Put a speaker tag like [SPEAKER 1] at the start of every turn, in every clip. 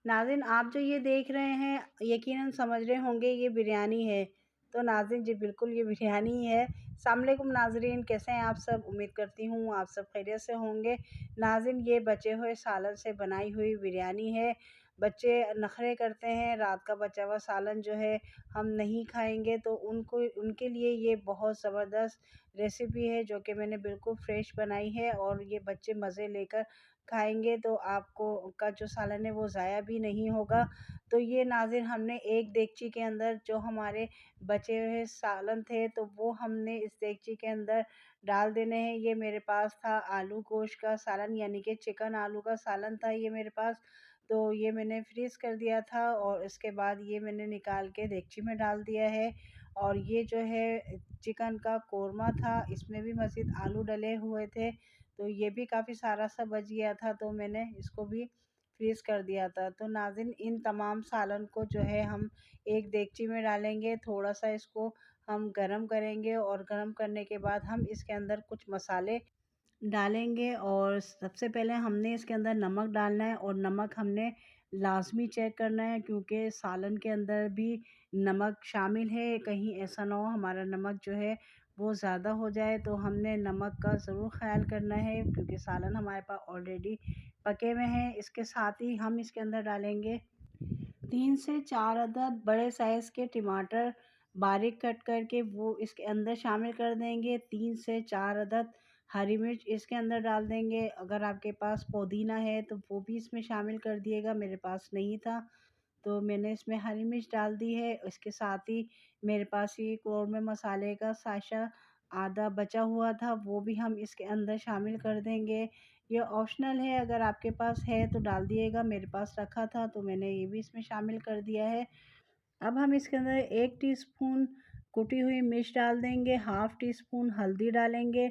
[SPEAKER 1] नाज़रीन, आप जो ये देख रहे हैं यकीनन समझ रहे होंगे ये बिरयानी है। तो नाज़रीन जी बिल्कुल ये बिरयानी ही है। अस्सलाम वालेकुम नाज़रीन, कैसे हैं आप सब? उम्मीद करती हूँ आप सब खैरियत से होंगे। नाज़रीन, ये बचे हुए सालन से बनाई हुई बिरयानी है। बच्चे नखरे करते हैं, रात का बचा हुआ सालन जो है हम नहीं खाएँगे, तो उनके लिए ये बहुत ज़बरदस्त रेसिपी है जो कि मैंने बिल्कुल फ्रेश बनाई है और ये बच्चे मज़े लेकर खाएँगे तो आपको का जो सालन है वो ज़ाया भी नहीं होगा। तो ये नाज़रीन हमने एक देगची के अंदर जो हमारे बचे हुए सालन थे तो वो हमने इस देगची के अंदर डाल देने हैं। ये मेरे पास था आलू गोश्त का सालन, यानी कि चिकन आलू का सालन था ये मेरे पास। तो ये मैंने फ्रीज़ कर दिया था और इसके बाद ये मैंने निकाल के देगची में डाल दिया है। और ये जो है चिकन का कोरमा था, इसमें भी मज़ीद आलू डले हुए थे। तो ये भी काफ़ी सारा सा बच गया था, तो मैंने इसको भी फ्रीज़ कर दिया था। तो नाज़रीन, इन तमाम सालन को जो है हम एक देगची में डालेंगे, थोड़ा-सा इसको हम गरम करेंगे और गरम करने के बाद हम इसके अंदर कुछ मसाले डालेंगे। और सबसे पहले हमने इसके अंदर नमक डालना है और नमक हमने लाज़मी चेक करना है, क्योंकि सालन के अंदर भी नमक शामिल है। कहीं ऐसा ना हो हमारा नमक जो है वो ज़्यादा हो जाए, तो हमने नमक का ज़रूर ख़्याल करना है, क्योंकि सालन हमारे पास ऑलरेडी पके हुए हैं। इसके साथ ही हम इसके अंदर डालेंगे 3 से 4 अदद बड़े साइज़ के टमाटर बारीक कट करके वो इसके अंदर शामिल कर देंगे। 3 से 4 अदद हरी मिर्च इसके अंदर डाल देंगे। अगर आपके पास पुदीना है तो वो भी इसमें शामिल कर दिएगा, मेरे पास नहीं था तो मैंने इसमें हरी मिर्च डाल दी है। इसके साथ ही मेरे पास ये कौरमे मसाले का साशा आधा बचा हुआ था, वो भी हम इसके अंदर शामिल कर देंगे। ये ऑप्शनल है, अगर आपके पास है तो डाल दिएगा, मेरे पास रखा था तो मैंने ये भी इसमें शामिल कर दिया है। अब हम इसके अंदर 1 टीस्पून कुटी हुई मिर्च डाल देंगे, हाफ़ टी स्पून हल्दी डालेंगे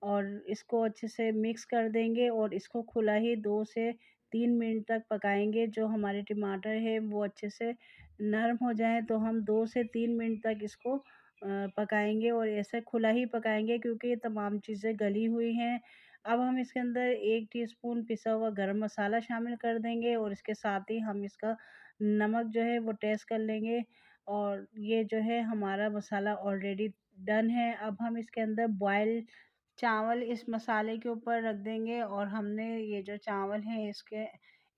[SPEAKER 1] और इसको अच्छे से मिक्स कर देंगे और इसको खुला ही 2 से 3 मिनट तक पकाएँगे। जो हमारे टमाटर है वो अच्छे से नरम हो जाएँ, तो हम 2 से 3 मिनट तक इसको पकाएँगे और ऐसे खुला ही पकाएँगे, क्योंकि ये तमाम चीज़ें गली हुई हैं। अब हम इसके अंदर 1 टीस्पून पिसा हुआ गरम मसाला शामिल कर देंगे और इसके साथ ही हम इसका नमक जो है वो टेस्ट कर लेंगे। और ये जो है हमारा मसाला ऑलरेडी डन है। अब हम इसके अंदर बॉयल चावल इस मसाले के ऊपर रख देंगे और हमने ये जो चावल है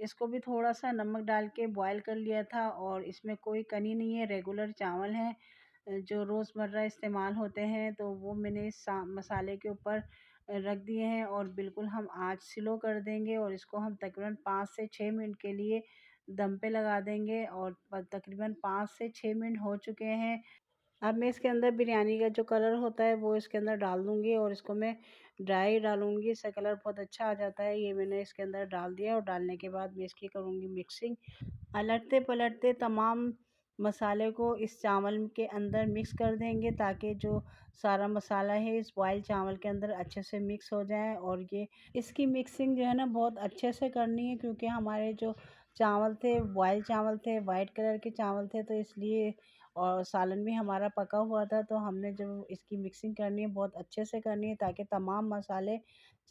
[SPEAKER 1] इसको भी थोड़ा-सा नमक डाल के बॉयल कर लिया था और इसमें कोई कनी नहीं है, रेगुलर चावल हैं जो रोज़मर्रा इस्तेमाल होते हैं, तो वो मैंने इस मसाले के ऊपर रख दिए हैं और बिल्कुल हम आँच स्लो कर देंगे और इसको हम तकरीबन 5 से 6 मिनट के लिए दम पे लगा देंगे। और तकरीबन 5 से 6 मिनट हो चुके हैं। अब मैं इसके अंदर बिरयानी का जो कलर होता है वो इसके अंदर डाल दूँगी और इसको मैं ड्राई डालूँगी, इससे कलर बहुत अच्छा आ जाता है। ये मैंने इसके अंदर डाल दिया और डालने के बाद मैं इसकी करूँगी मिक्सिंग। पलटते-पलटते तमाम मसाले को इस चावल के अंदर मिक्स कर देंगे, ताकि जो सारा मसाला है इस बॉयल चावल के अंदर अच्छे से मिक्स हो जाए। और ये इसकी मिक्सिंग जो है ना बहुत अच्छे से करनी है, क्योंकि हमारे जो चावल थे बॉयल चावल थे, वाइट कलर के चावल थे, तो इसलिए और सालन भी हमारा पका हुआ था, तो हमने जो इसकी मिक्सिंग करनी है बहुत अच्छे से करनी है, ताकि तमाम मसाले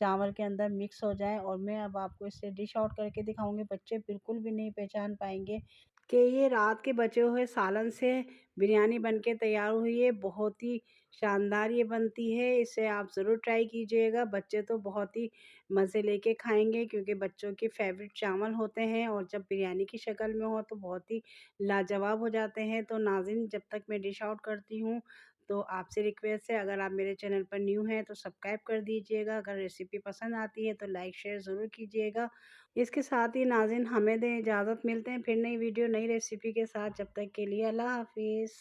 [SPEAKER 1] चावल के अंदर मिक्स हो जाएँ। और मैं अब आपको इसे डिश आउट करके दिखाऊँगी, बच्चे बिल्कुल भी नहीं पहचान पाएँगे कि ये रात के बचे हुए सालन से बिरयानी बनके तैयार हुई है। बहुत ही शानदार ये बनती है, इसे आप ज़रूर ट्राई कीजिएगा। बच्चे तो बहुत ही मज़े लेके खाएँगे, क्योंकि बच्चों के फ़ेवरेट चावल होते हैं और जब बिरयानी की शक्ल में हो तो बहुत ही लाजवाब हो जाते हैं। तो नाज़रीन, जब तक मैं डिश आउट करती हूँ तो आपसे रिक्वेस्ट है, अगर आप मेरे चैनल पर न्यू हैं तो सब्सक्राइब कर दीजिएगा। अगर रेसिपी पसंद आती है तो लाइक शेयर ज़रूर कीजिएगा। इसके साथ ही नाज़रीन, हमें दें इजाज़त, मिलते हैं फिर नई वीडियो नई रेसिपी के साथ। जब तक के लिए अल्लाह हाफ़िज़।